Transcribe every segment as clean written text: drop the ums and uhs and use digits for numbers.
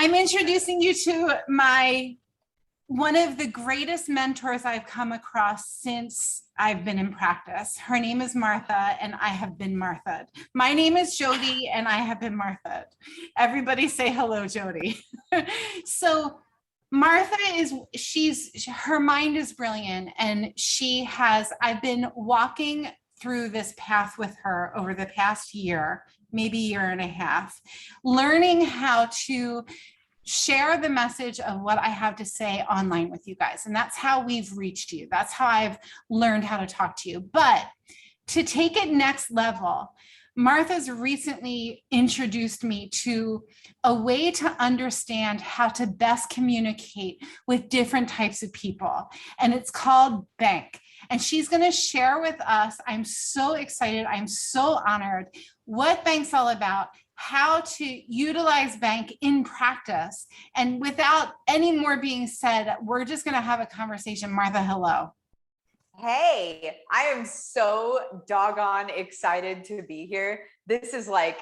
I'm introducing you to one of the greatest mentors I've come across since I've been in practice. Her name is Martha, and I have been Martha'd. My name is Jody, and I have been Martha'd. Everybody say hello, Jody. So Martha her mind is brilliant, and I've been walking through this path with her over the past year, maybe year and a half, learning how to share the message of what I have to say online with you guys. And that's how we've reached you. That's how I've learned how to talk to you. But to take it next level, Martha's recently introduced me to a way to understand how to best communicate with different types of people. And it's called B.A.N.K. And she's going to share with us, I'm so excited, I'm so honored, what B.A.N.K's all about, how to utilize B.A.N.K in practice. And without any more being said, we're just going to have a conversation. Martha, hello. Hey, I am so doggone excited to be here. This is like,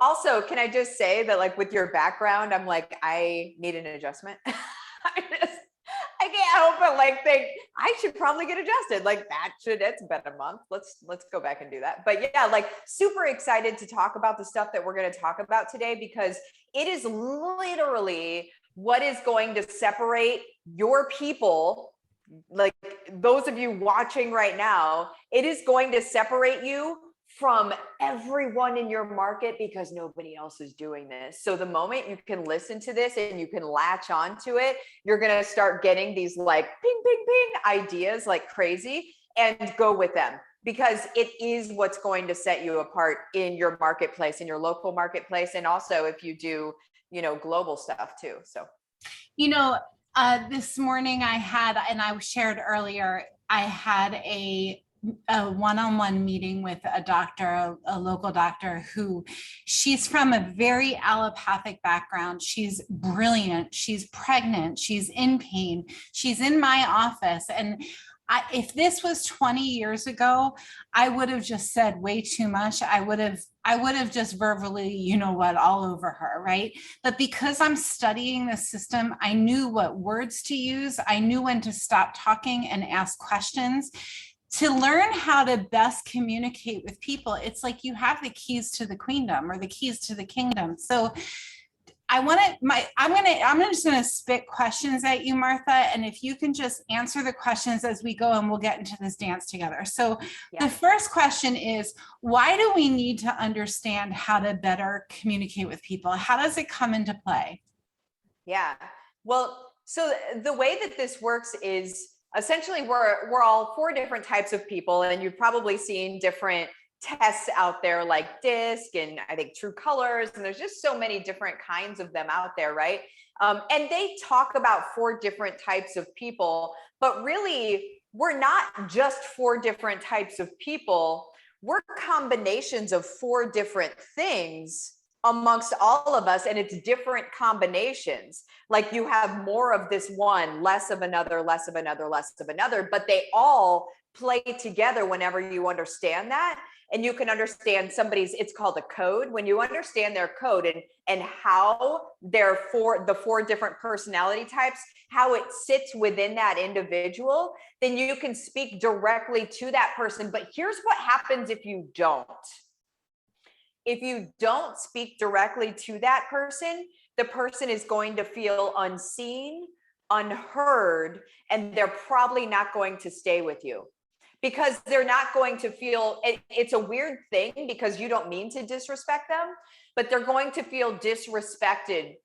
also, can I just say that like with your background, I'm like, I need an adjustment. I can't help but like think I should probably get adjusted. Like it's been a month. Let's go back and do that. But yeah, like super excited to talk about the stuff that we're going to talk about today, because it is literally what is going to separate your people. Like those of you watching right now, it is going to separate you from everyone in your market because nobody else is doing this. So the moment you can listen to this and you can latch onto it, you're going to start getting these like ping, ping, ping ideas like crazy, and go with them, because it is what's going to set you apart in your marketplace, in your local marketplace. And also if you do, global stuff too. So, this morning and I shared earlier, I had a one-on-one meeting with a doctor, a local doctor, who she's from a very allopathic background. She's brilliant. She's pregnant. She's in pain. She's in my office. And if this was 20 years ago, I would have just said way too much. I would have just verbally, all over her, right? But because I'm studying the system, I knew what words to use. I knew when to stop talking and ask questions. To learn how to best communicate with people, it's like you have the keys to the queendom or the keys to the kingdom. So I'm just going to spit questions at you, Martha, and if you can just answer the questions as we go, and we'll get into this dance together. So The first question is, why do we need to understand how to better communicate with people? How does it come into play? Yeah, well, so the way that this works is essentially we're all 4 different types of people, and you've probably seen different tests out there like DISC and I think True Colors, and there's just so many different kinds of them out there, right? And they talk about 4 different types of people, but really we're not just 4 different types of people. We're combinations of 4 different things amongst all of us, and it's different combinations. Like you have more of this one, less of another, less of another, less of another, but they all play together whenever you understand that. And you can understand it's called a code. When you understand their code and how the 4 different personality types, how it sits within that individual, then you can speak directly to that person. But here's what happens if you don't. If you don't speak directly to that person, the person is going to feel unseen, unheard, and they're probably not going to stay with you, because they're not going to feel, it's a weird thing because you don't mean to disrespect them, but they're going to feel disrespected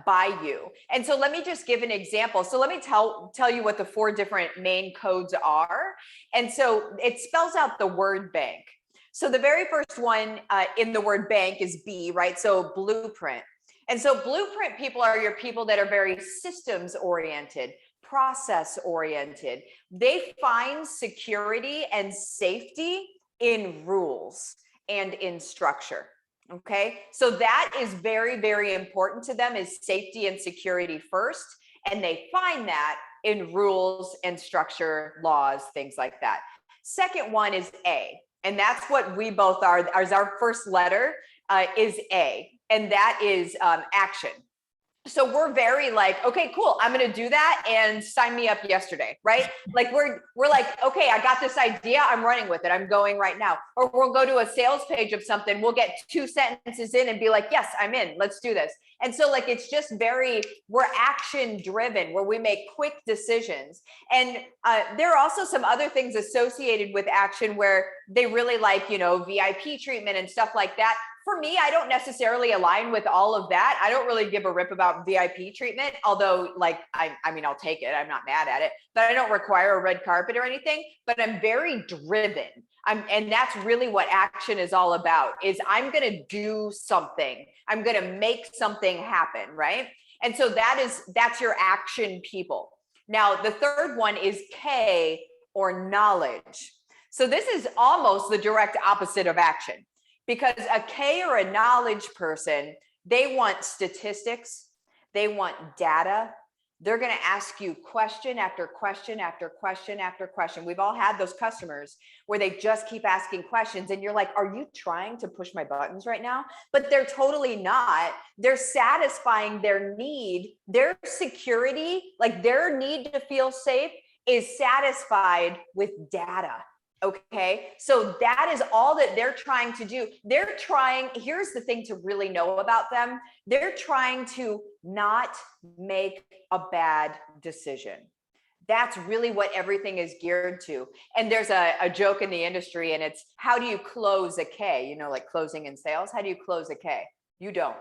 by you. And so let me just give an example. So let me tell you what the 4 different main codes are. And so it spells out the word bank. So the very first one in the word bank is B, right? So blueprint. And so blueprint people are your people that are very systems oriented, process oriented. They find security and safety in rules and in structure. Okay. So that is very, very important to them, is safety and security first. And they find that in rules and structure, laws, things like that. Second one is A. And that's what we both are. Our first letter is A, and that is action. So we're very like, okay, cool, I'm going to do that and sign me up yesterday, right? Like we're like, okay, I got this idea, I'm running with it, I'm going right now. Or we'll go to a sales page of something, we'll get 2 sentences in and be like, yes, I'm in, let's do this. And so like, it's just very, we're action driven, where we make quick decisions. And there are also some other things associated with action where they really like, you know, VIP treatment and stuff like that. For me, I don't necessarily align with all of that. I don't really give a rip about VIP treatment, although like, I mean, I'll take it. I'm not mad at it, but I don't require a red carpet or anything, but I'm very driven. And that's really what action is all about, is I'm going to do something. I'm going to make something happen. Right. And so that's your action people. Now, the third one is K, or knowledge. So this is almost the direct opposite of action. Because a K, or a knowledge person, they want statistics, they want data. They're going to ask you question after question after question after question. We've all had those customers where they just keep asking questions and you're like, are you trying to push my buttons right now? But they're totally not. They're satisfying their need, their security, like their need to feel safe is satisfied with data. Okay, so that is all that they're trying to do. They're trying, here's the thing to really know about them. They're trying to not make a bad decision. That's really what everything is geared to. And there's a joke in the industry, and it's, how do you close a K? You know, like closing in sales. How do you close a K? You don't.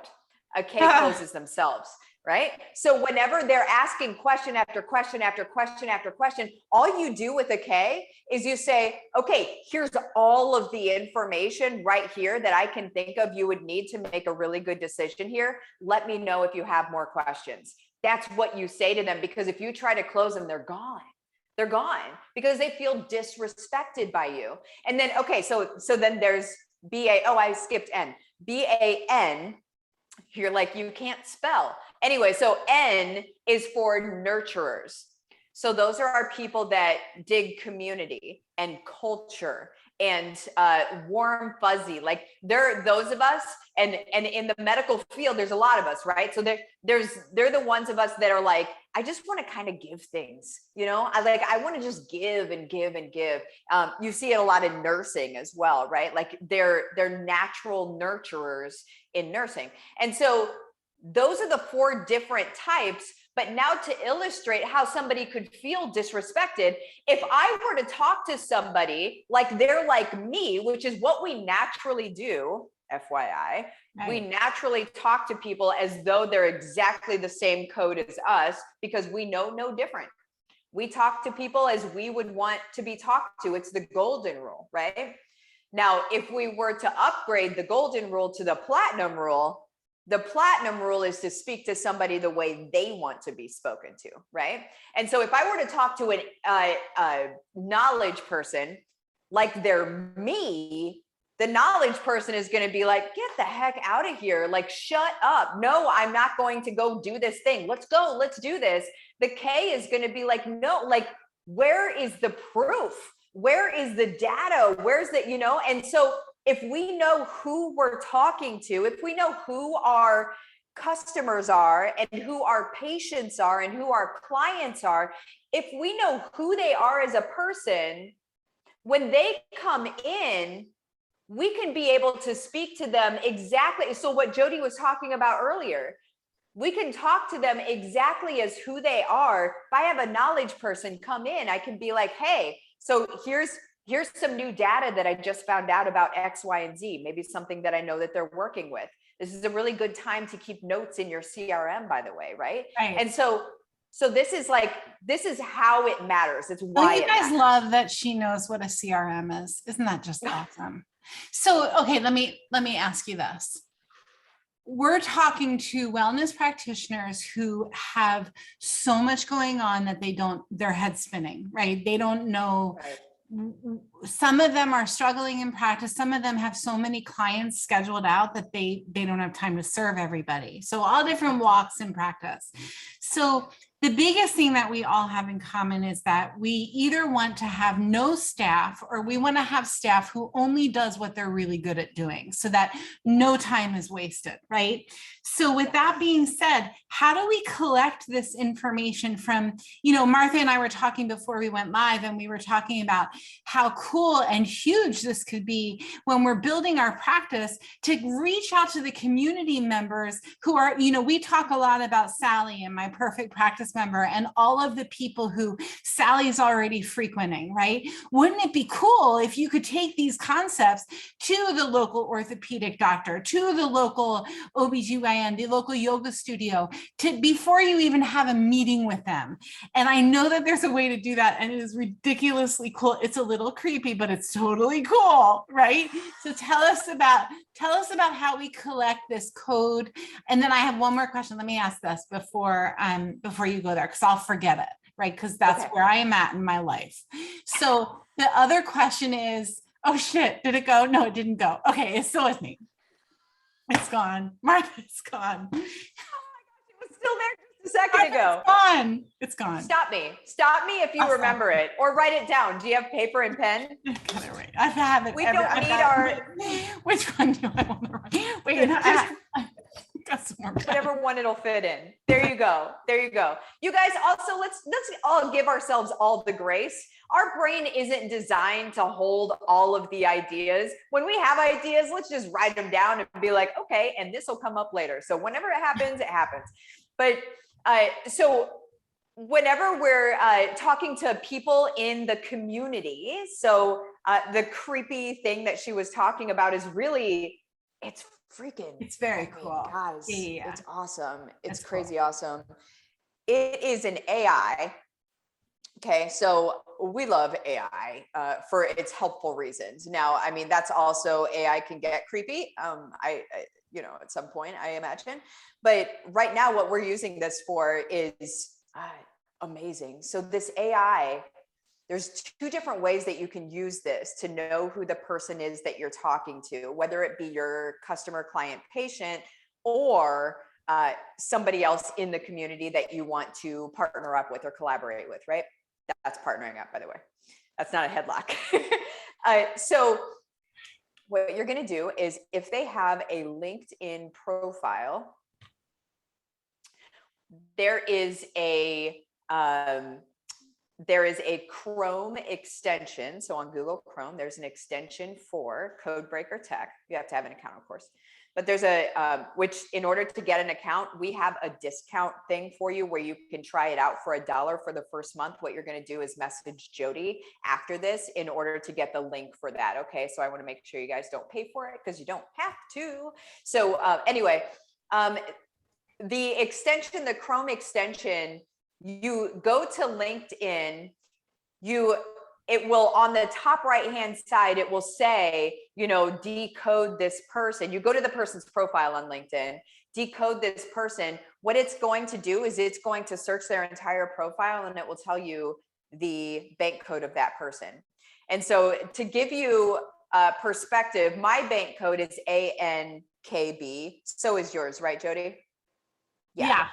A K closes themselves. Right? So whenever they're asking question after question after question after question, all you do with a K is you say, okay, here's all of the information right here that I can think of you would need to make a really good decision here. Let me know if you have more questions. That's what you say to them, because if you try to close them, they're gone. They're gone because they feel disrespected by you. And then, okay, so then there's B.A. Oh, I skipped N. B.A.N. You're like, you can't spell. Anyway, so N is for nurturers. So those are our people that dig community and culture and warm fuzzy. Like they're those of us, and in the medical field, there's a lot of us, right? So they're the ones of us that are like, I just want to kind of give things, you know, I want to just give and give and give. You see it a lot in nursing as well, right? Like they're natural nurturers in nursing. And so those are the 4 different types. But now to illustrate how somebody could feel disrespected, if I were to talk to somebody like they're like me, which is what we naturally do, FYI, right. We naturally talk to people as though they're exactly the same code as us, because we know no different. We talk to people as we would want to be talked to. It's the golden rule, right? Now, if we were to upgrade the golden rule to the platinum rule, the platinum rule is to speak to somebody the way they want to be spoken to, right? And so if I were to talk to a knowledge person like they're me, the knowledge person is going to be like, get the heck out of here. Like, shut up. No, I'm not going to go do this thing. Let's go. Let's do this. The K is going to be like, no, like, where is the proof? Where is the data? Where's the, you know? And so if we know who we're talking to, if we know who our customers are and who our patients are and who our clients are, if we know who they are as a person, when they come in, we can be able to speak to them exactly. So what Jody was talking about earlier, we can talk to them exactly as who they are. If I have a knowledge person come in, I can be like, hey, so here's some new data that I just found out about X, Y, and Z, maybe something that I know that they're working with. This is a really good time to keep notes in your CRM, by the way, right? And so this is how it matters. It's why you guys love that she knows what a CRM is. Isn't that just awesome? So, okay, let me ask you this. We're talking to wellness practitioners who have so much going on that their head's spinning, right? They don't know. Right. Some of them are struggling in practice. Some of them have so many clients scheduled out that they don't have time to serve everybody. So all different walks in practice. So the biggest thing that we all have in common is that we either want to have no staff or we want to have staff who only does what they're really good at doing so that no time is wasted, right? So with that being said, how do we collect this information from, Martha and I were talking before we went live, and we were talking about how cool and huge this could be when we're building our practice to reach out to the community members who are, we talk a lot about Sally and my perfect practice member and all of the people who Sally's already frequenting, right? Wouldn't it be cool if you could take these concepts to the local orthopedic doctor, to the local OBGYN, the local yoga studio, before you even have a meeting with them? And I know that there's a way to do that, and it is ridiculously cool. It's a little creepy, but it's totally cool, right? So tell us about how we collect this code. And then I have one more question. Let me ask this before you go there, because I'll forget it, right? Because that's where I am at in my life. So the other question is, oh shit, did it go? No, it didn't go. Okay, it's still with me. It's gone. Martha's gone. Oh my gosh, it was still there just a second ago. It's gone. It's gone. Stop me if you remember it, or write it down. Do you have paper and pen? Got it right. I have it. We don't need our. Which one do I want to write? Wait, got some more. Whatever one it'll fit in. There you go. There you go. You guys also, let's all give ourselves all the grace. Our brain isn't designed to hold all of the ideas. When we have ideas, let's just write them down and be like, okay, and this will come up later. So whenever it happens, it happens. But so whenever we're talking to people in the community, so the creepy thing that she was talking about is really, it's very cool, guys. Yeah. It's awesome. It's That's crazy cool. awesome. It is an AI. Okay, so we love AI for its helpful reasons. Now, I mean, that's also AI can get creepy. I at some point, I imagine. But right now, what we're using this for is amazing. So this AI, there's two different ways that you can use this to know who the person is that you're talking to, whether it be your customer, client, patient, or somebody else in the community that you want to partner up with or collaborate with, right? That's partnering up, by the way. That's not a headlock. So what you're going to do is, if they have a LinkedIn profile, there is a Chrome extension. So on Google Chrome, there's an extension for Codebreaker Tech. You have to have an account, of course. But there's which in order to get an account, we have a discount thing for you where you can try it out for $1 for the first month. What you're going to do is message Jody after this in order to get the link for that. Okay. So I want to make sure you guys don't pay for it, because you don't have to. So anyway, the extension, the Chrome extension, you go to LinkedIn, it will, on the top right-hand side, it will say, decode this person. You go to the person's profile on LinkedIn, decode this person. What it's going to do is it's going to search their entire profile, and it will tell you the bank code of that person. And so to give you perspective, my bank code is A.N.K. So is yours, right, Jody? Yeah.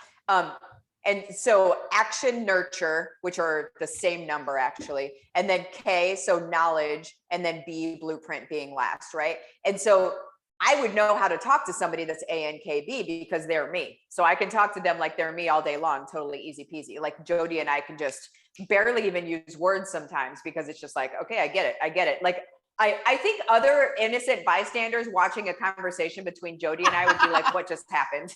And so action, nurture, which are the same number actually, and then K, so knowledge, and then B, blueprint being last, right? And so I would know how to talk to somebody that's ANKB because they're me. So I can talk to them like they're me all day long, totally easy peasy. Like Jody and I can just barely even use words sometimes because it's just like, okay, I get it. Like I think other innocent bystanders watching a conversation between Jody and I would be like, what just happened?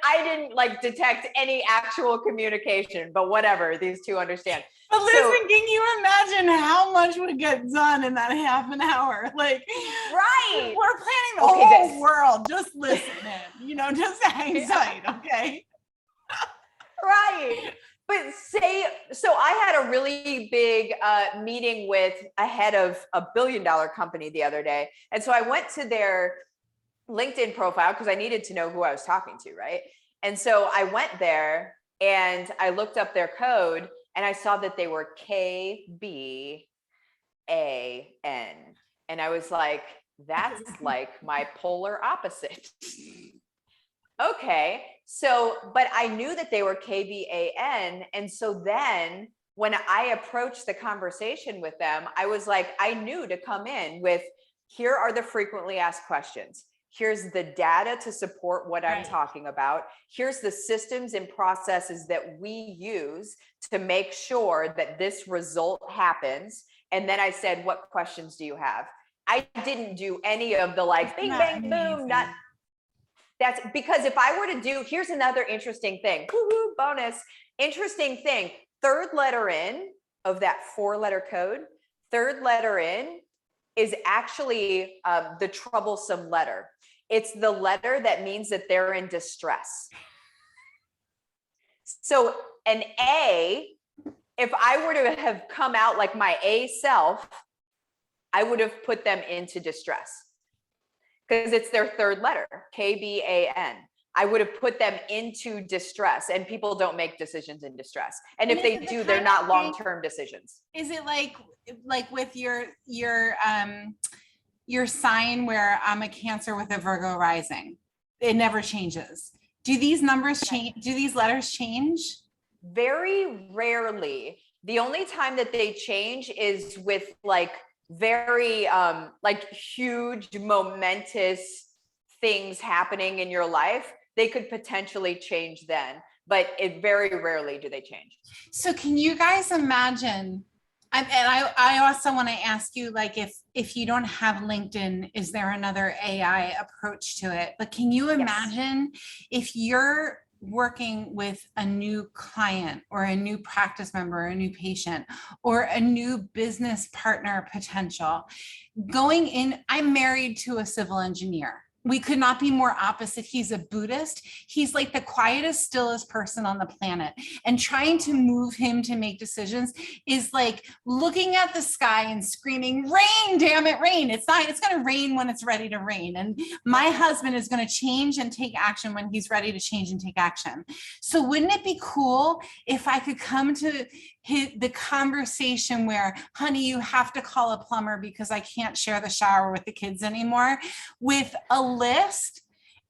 I didn't like detect any actual communication, but whatever, these two understand. But listen, can you imagine how much would get done in that half an hour? Like, right. We're planning the whole world. Just listen in, just hang tight, okay? Right. But so I had a really big meeting with a head of a $1 billion company the other day. And so I went to their LinkedIn profile because I needed to know who I was talking to, right? And so I went there and I looked up their code and I saw that they were KBAN. And I was like, that's like my polar opposite. Okay. So, but I knew that they were KBAN. And so then when I approached the conversation with them, I was like, I knew to come in with, here are the frequently asked questions. Here's the data to support what I'm talking about. Here's the systems and processes that we use to make sure that this result happens. And then I said, what questions do you have? I didn't do any of the like bing, bang, boom, not. That's because if I were to do, here's another interesting thing, woo-hoo, bonus, interesting thing. Third letter in of that 4-letter code, third letter in is actually the troublesome letter. It's the letter that means that they're in distress. So an A, if I were to have come out like my A self, I would have put them into distress because it's their third letter, KBAN. I would have put them into distress, and people don't make decisions in distress. And if they do, they're not long-term decisions. Is it like with your sign where I'm a Cancer with a Virgo rising? It never changes. Do these numbers change? Do these letters change? Very rarely. The only time that they change is with like very like huge momentous things happening in your life. They could potentially change then, but it very rarely do they change. So can you guys imagine, I also want to ask you, like, if you don't have LinkedIn, is there another AI approach to it? But can you imagine if you're working with a new client or a new practice member, or a new patient, or a new business partner potential, going in, I'm married to a civil engineer. We could not be more opposite. He's a Buddhist. He's like the quietest, stillest person on the planet. And trying to move him to make decisions is like looking at the sky and screaming, rain, damn it, rain. It's going to rain when it's ready to rain. And my husband is going to change and take action when he's ready to change and take action. So wouldn't it be cool if I could come to the conversation where, honey, you have to call a plumber because I can't share the shower with the kids anymore, with a list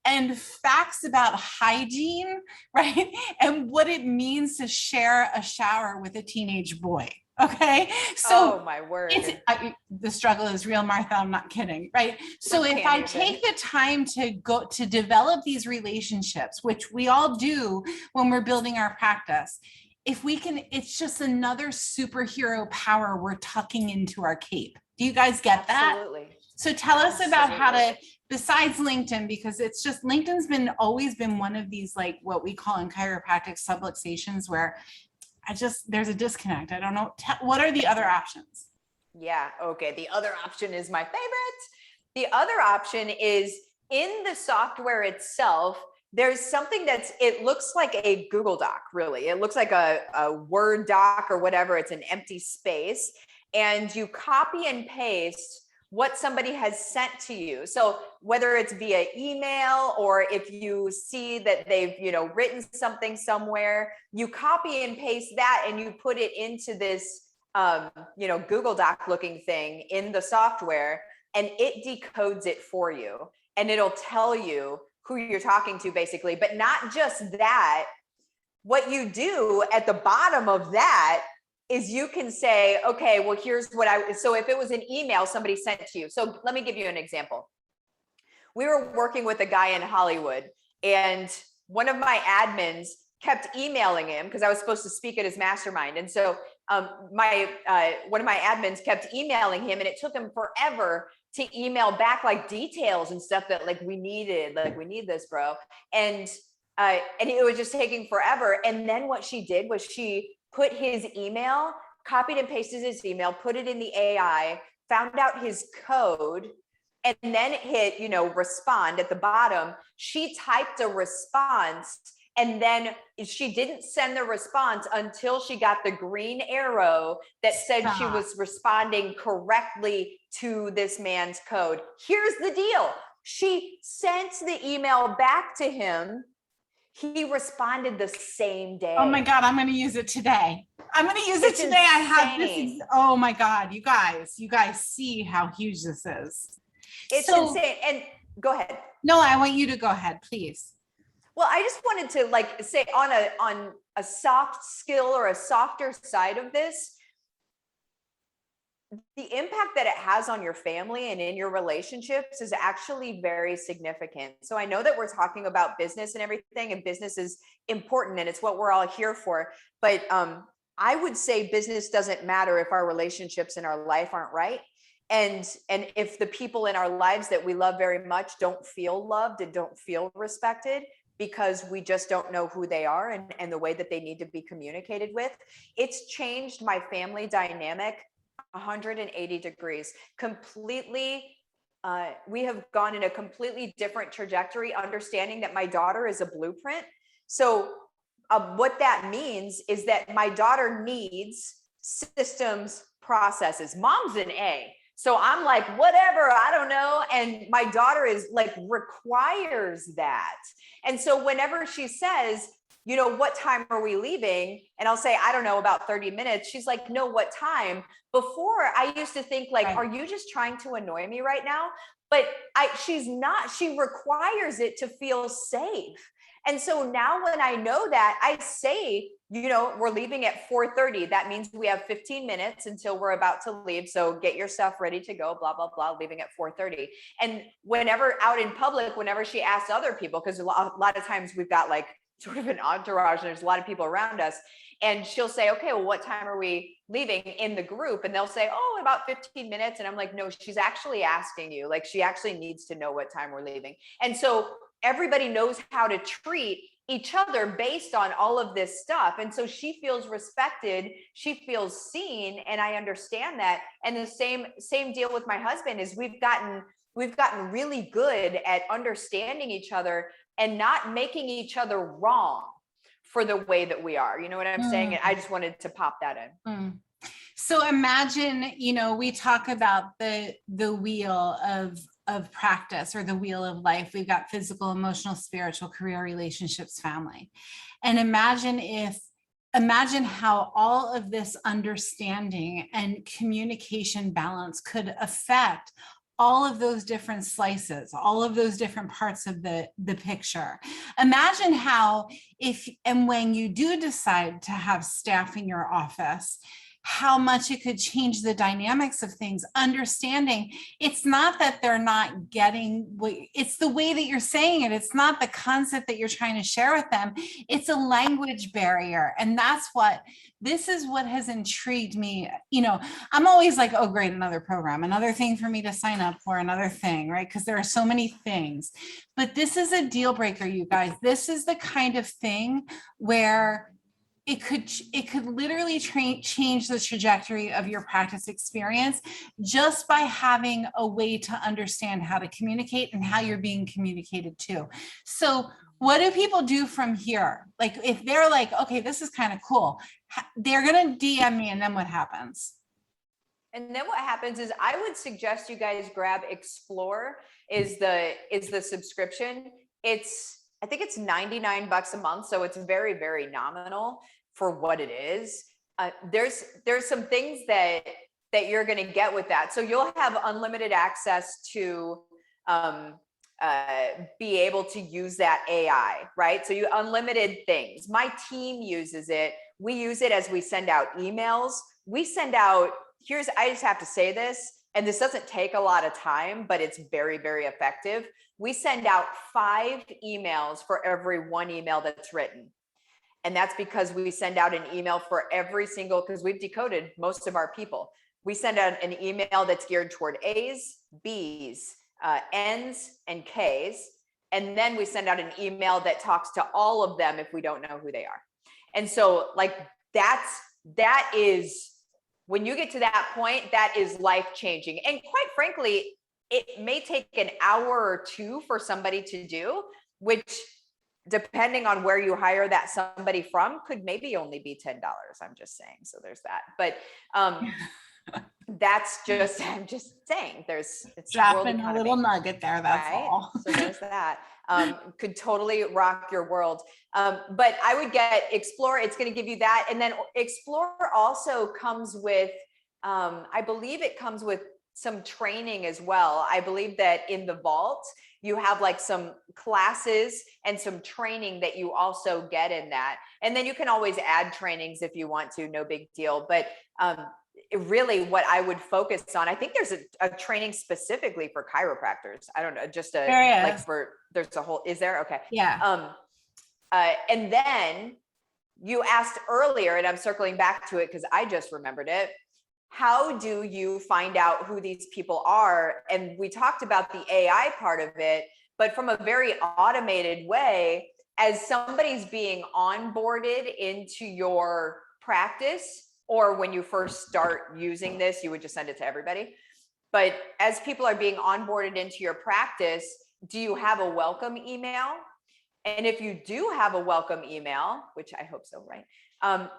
and facts about hygiene, right? And what it means to share a shower with a teenage boy. Okay. So oh my word, the struggle is real, Martha. I'm not kidding. Right. So if I take the time to go to develop these relationships, which we all do when we're building our practice, if we can, it's just another superhero power we're tucking into our cape. Do you guys get that? Absolutely. So tell us about how to, besides LinkedIn, because it's just, LinkedIn's always been one of these, like what we call in chiropractic subluxations, where there's a disconnect. I don't know. What are the other options? Yeah. Okay. The other option is my favorite. The other option is in the software itself. There's something it looks like a Google Doc, really. It looks like a Word doc or whatever. It's an empty space. And you copy and paste what somebody has sent to you. So whether it's via email or if you see that they've, written something somewhere, you copy and paste that and you put it into this, Google Doc looking thing in the software, and it decodes it for you. And it'll tell you who you're talking to, basically. But not just that, what you do at the bottom of that is you can say, okay, well, here's so if it was an email somebody sent to you. So let me give you an example. We were working with a guy in Hollywood, and one of my admins kept emailing him because I was supposed to speak at his mastermind. And so one of my admins kept emailing him, and it took him forever to email back like details and stuff that like we needed, like we need this, bro. And it was just taking forever. And then what she did was she put his email, copied and pasted his email, put it in the AI, found out his code, and then hit, respond at the bottom. She typed a response, and then she didn't send the response until she got the green arrow that said she was responding correctly to this man's code. Here's the deal. She sent the email back to him. He responded the same day. Oh my God, I'm going to use it today. It's today. Insane. I have this. Oh my God, you guys see how huge this is. It's insane. And go ahead. No, I want you to go ahead, please. Well, I just wanted to like say on a soft skill or a softer side of this, the impact that it has on your family and in your relationships is actually very significant. So I know that we're talking about business and everything, and business is important and it's what we're all here for. But I would say business doesn't matter if our relationships in our life aren't right. And if the people in our lives that we love very much don't feel loved and don't feel respected because we just don't know who they are and the way that they need to be communicated with, it's changed my family dynamic 180 degrees completely. We have gone in a completely different trajectory, understanding that my daughter is a blueprint. So what that means is that my daughter needs systems, processes. Mom's an A, so I'm like, whatever, I don't know. And my daughter is like, requires that. And so whenever she says, you know, what time are we leaving? And I'll say, I don't know, about 30 minutes. She's like, no, what time? Before, I used to think like, are you just trying to annoy me right now? But she's not. She requires it to feel safe. And so now when I know that, I say, you know, we're leaving at 4:30. That means we have 15 minutes until we're about to leave. So get your stuff ready to go, blah, blah, blah, leaving at 4:30. And whenever out in public, whenever she asks other people, because a lot of times we've got like sort of an entourage and there's a lot of people around us, and she'll say, okay, well, what time are we leaving in the group? And they'll say, oh, about 15 minutes. And I'm like, no, she's actually asking you. Like, she actually needs to know what time we're leaving. And so everybody knows how to treat each other based on all of this stuff. And so she feels respected, she feels seen, and I understand that. And the same deal with my husband is we've gotten really good at understanding each other and not making each other wrong for the way that we are. You know what I'm saying? And I just wanted to pop that in. So imagine, you know, we talk about the wheel of practice, or the wheel of life. We've got physical, emotional, spiritual, career, relationships, family. And imagine how all of this understanding and communication balance could affect all of those different slices, all of those different parts of the picture. Imagine how, if and when you do decide to have staff in your office, how much it could change the dynamics of things, understanding it's not that they're not getting what, it's the way that you're saying it. It's not the concept that you're trying to share with them. It's a language barrier. And this is what has intrigued me. You know, I'm always like, oh, great, another program, another thing for me to sign up for, another thing, right? Because there are so many things, but this is a deal breaker, you guys. This is the kind of thing where it could literally change the trajectory of your practice experience just by having a way to understand how to communicate and how you're being communicated to. So what do people do from here? Like, if they're like, okay, this is kind of cool, they're going to DM me, and then what happens? And then what happens is I would suggest you guys grab Explore is the subscription. I think it's $99 a month. So it's very, very nominal for what it is. There's some things that you're going to get with that. So you'll have unlimited access to be able to use that AI, right? So you unlimited things. My team uses it. We use it as we send out emails. We send out, I just have to say this, and this doesn't take a lot of time, but it's very, very effective. We send out 5 emails for every 1 email that's written. And that's because we send out an email for every single, because we've decoded most of our people. We send out an email that's geared toward A's, B's, N's, and K's. And then we send out an email that talks to all of them if we don't know who they are. And so like that is, when you get to that point, that is life-changing. And quite frankly, it may take an hour or 2 for somebody to do, which, depending on where you hire that somebody from, could maybe only be $10. I'm just saying. So there's that. But I'm just saying, it's dropping a little nugget there. That's right? All. So there's that. Could totally rock your world. But I would get Explore. It's going to give you that. And then Explore also comes with, I believe it comes with some training as well. I believe that in the vault, you have like some classes and some training that you also get in that. And then you can always add trainings if you want to, no big deal. But really what I would focus on, I think there's a training specifically for chiropractors. I don't know, just there's a whole, is there? Okay. Yeah. And then you asked earlier, and I'm circling back to it because I just remembered it. How do you find out who these people are? And we talked about the AI part of it, but from a very automated way, as somebody's being onboarded into your practice, or when you first start using this, you would just send it to everybody. But as people are being onboarded into your practice, do you have a welcome email? And if you do have a welcome email, which I hope so, right?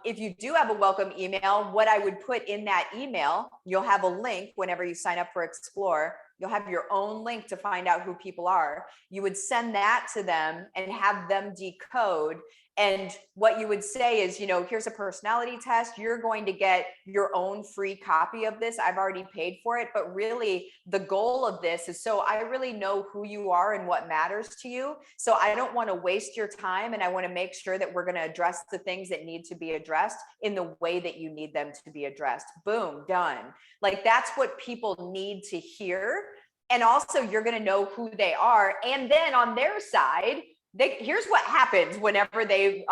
If you do have a welcome email, what I would put in that email, you'll have a link whenever you sign up for Explore. You'll have your own link to find out who people are. You would send that to them and have them decode. And what you would say is, you know, here's a personality test. You're going to get your own free copy of this. I've already paid for it. But really, the goal of this is so I really know who you are and what matters to you. So I don't want to waste your time. And I want to make sure that we're going to address the things that need to be addressed in the way that you need them to be addressed. Boom, done. Like that's what people need to hear. And also, you're going to know who they are. And then on their side, here's what happens whenever they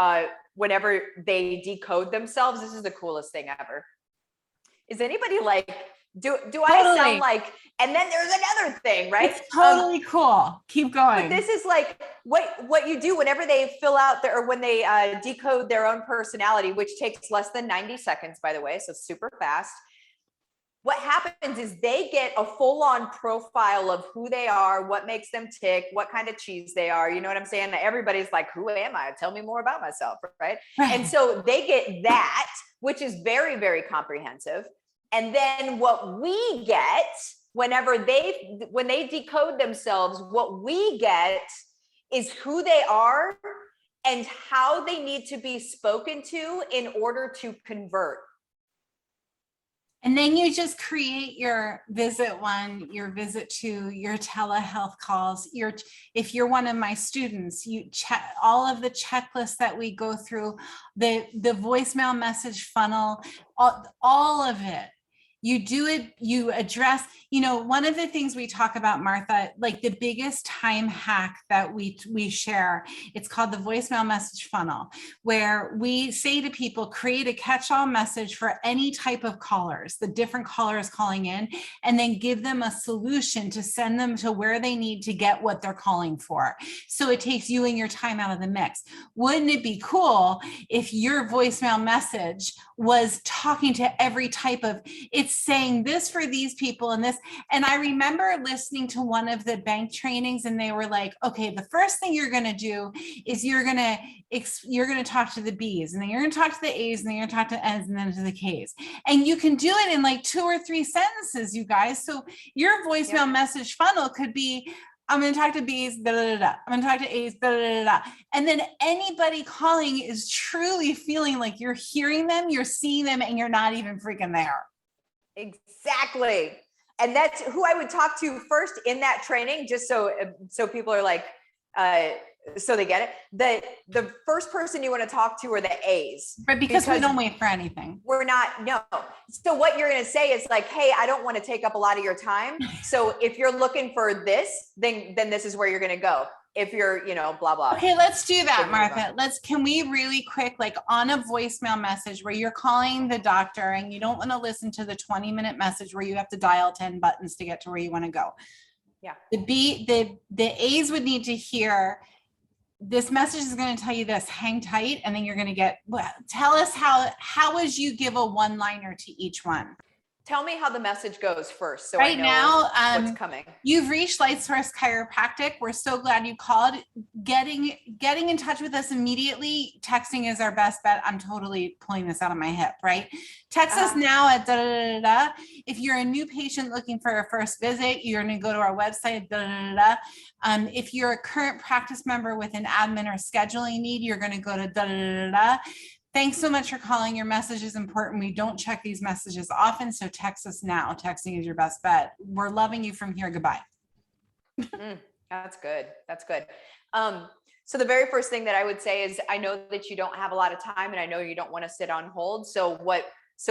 decode themselves. This is the coolest thing ever. Is anybody like, do I sound like, and then there's another thing, right? It's totally cool. Keep going. But this is like what you do whenever they fill out or when they decode their own personality, which takes less than 90 seconds, by the way, so super fast. What happens is they get a full-on profile of who they are, what makes them tick, what kind of cheese they are. You know what I'm saying? Everybody's like, who am I? Tell me more about myself, right? And so they get that, which is very, very comprehensive. And then what we get when they decode themselves, what we get is who they are and how they need to be spoken to in order to convert. And then you just create your visit 1, your visit 2, your telehealth calls. If you're one of my students, you check all of the checklists that we go through, the voicemail message funnel, all of it. You do it, you address, you know, one of the things we talk about, Martha, like the biggest time hack that we share, it's called the voicemail message funnel, where we say to people, create a catch-all message for any type of callers, the different callers calling in, and then give them a solution to send them to where they need to get what they're calling for. So it takes you and your time out of the mix. Wouldn't it be cool if your voicemail message was talking to every type of, it's saying this for these people and this. And I remember listening to one of the bank trainings and they were like, okay, the first thing you're going to do is you're going to talk to the B's, and then you're going to talk to the A's, and then you're going to talk to N's, and then to the K's. And you can do it in like 2 or 3 sentences, you guys. So your voicemail message funnel could be, I'm going to talk to B's, da, da, da, da. I'm going to talk to A's, da, da, da, da. And then anybody calling is truly feeling like you're hearing them, you're seeing them, and you're not even freaking there. Exactly. And that's who I would talk to first in that training, just so people are like, so they get it. The first person you want to talk to are the A's. But because we don't wait for anything. We're not, no. So what you're going to say is like, hey, I don't want to take up a lot of your time. So if you're looking for this, then this is where you're going to go. If you're, you know, blah, blah. Okay, let's do that, Martha. Can we really quick, like on a voicemail message where you're calling the doctor and you don't want to listen to the 20-minute message where you have to dial 10 buttons to get to where you want to go. Yeah. The A's would need to hear, this message is going to tell you this, hang tight. And then you're going to get, tell us how would you give a one-liner to each one? Tell me how the message goes first. So right I know now, what's coming. You've reached Lightsource Chiropractic. We're so glad you called. Getting in touch with us immediately. Texting is our best bet. I'm totally pulling this out of my hip, right? Text us now at da, da, da, da. If you're a new patient looking for a first visit, you're going to go to our website, da, da, da, da. If you're a current practice member with an admin or scheduling need, you're going to go to da, da, da, da, da. Thanks so much for calling. Your message is important. We don't check these messages often, so text us now. Texting is your best bet. We're loving you from here. Goodbye. That's good. That's good. So the very first thing that I would say is, I know that you don't have a lot of time, and I know you don't want to sit on hold. So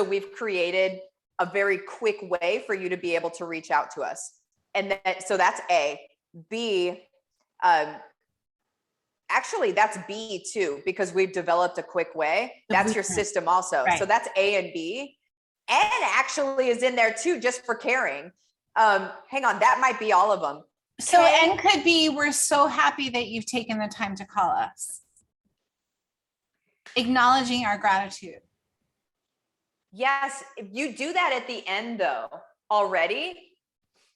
we've created a very quick way for you to be able to reach out to us. And then, so that's A. B, actually that's B too, because we've developed a quick way. That's your system also. Right. So that's A and B. N actually is in there too, just for caring. Hang on, that might be all of them. So K, N could be, we're so happy that you've taken the time to call us. Acknowledging our gratitude. yes, if you do that at the end though already.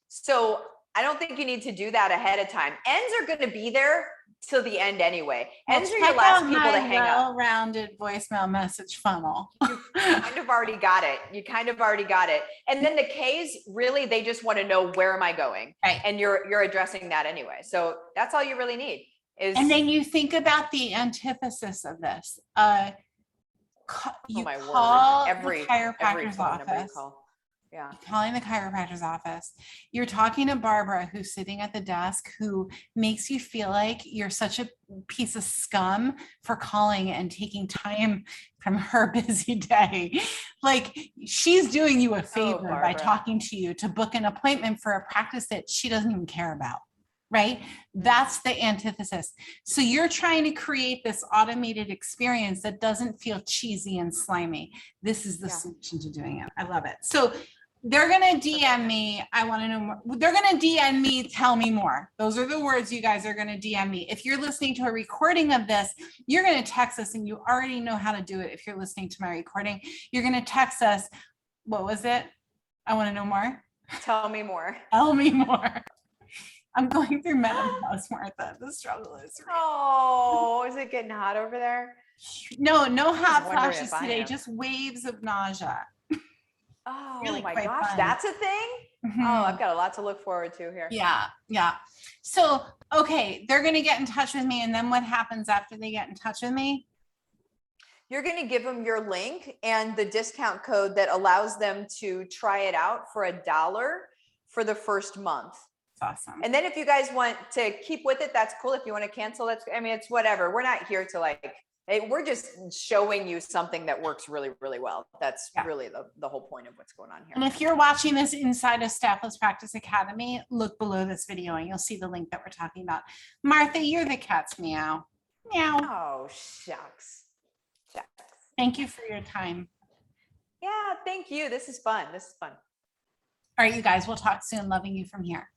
So I don't think you need to do that ahead of time. Ends are going to be there till the end anyway. Ends are your last people to hang up. Well-rounded voicemail message funnel. You kind of already got it. You kind of already got it. And then the K's, really, they just want to know, where am I going? Right. And you're addressing that anyway. So that's all you really need is. And then you think about the antithesis of this. You my call word. the Every chiropractor's phone number you office. call. Yeah. Calling the chiropractor's office. You're talking to Barbara, who's sitting at the desk, who makes you feel like you're such a piece of scum for calling and taking time from her busy day. Like, she's doing you a favor by talking to you to book an appointment for a practice that she doesn't even care about. Right? That's the antithesis. So you're trying to create this automated experience that doesn't feel cheesy and slimy. This is the solution to doing it. I love it. So they're going to DM me. I want to know more. They're going to DM me. Tell me more. Those are the words you guys are going to DM me. If you're listening to a recording of this, you're going to text us, and you already know how to do it. If you're listening to my recording, you're going to text us. What was it? I want to know more. Tell me more. Tell me more. I'm going through menopause, Martha. The struggle is real. Oh, is it getting hot over there? No hot flashes today, just waves of nausea. Oh Really my quite gosh, fun. that's a thing? Mhm. Oh, I've got a lot to look forward to here. Yeah. So, okay, they're going to get in touch with me. And then what happens after they get in touch with me? You're going to give them your link and the discount code that allows them to try it out for $1 for the first month. That's awesome. And then if you guys want to keep with it, that's cool. If you want to cancel, it's whatever. We're not here to we're just showing you something that works really, really well. That's really the whole point of what's going on here. And if you're watching this inside of Staffless Practice Academy, look below this video and you'll see the link that we're talking about. Martha, you're the cat's meow. Meow. Oh, shucks. Thank you for your time. Yeah, thank you. This is fun. All right, you guys, we'll talk soon. Loving you from here.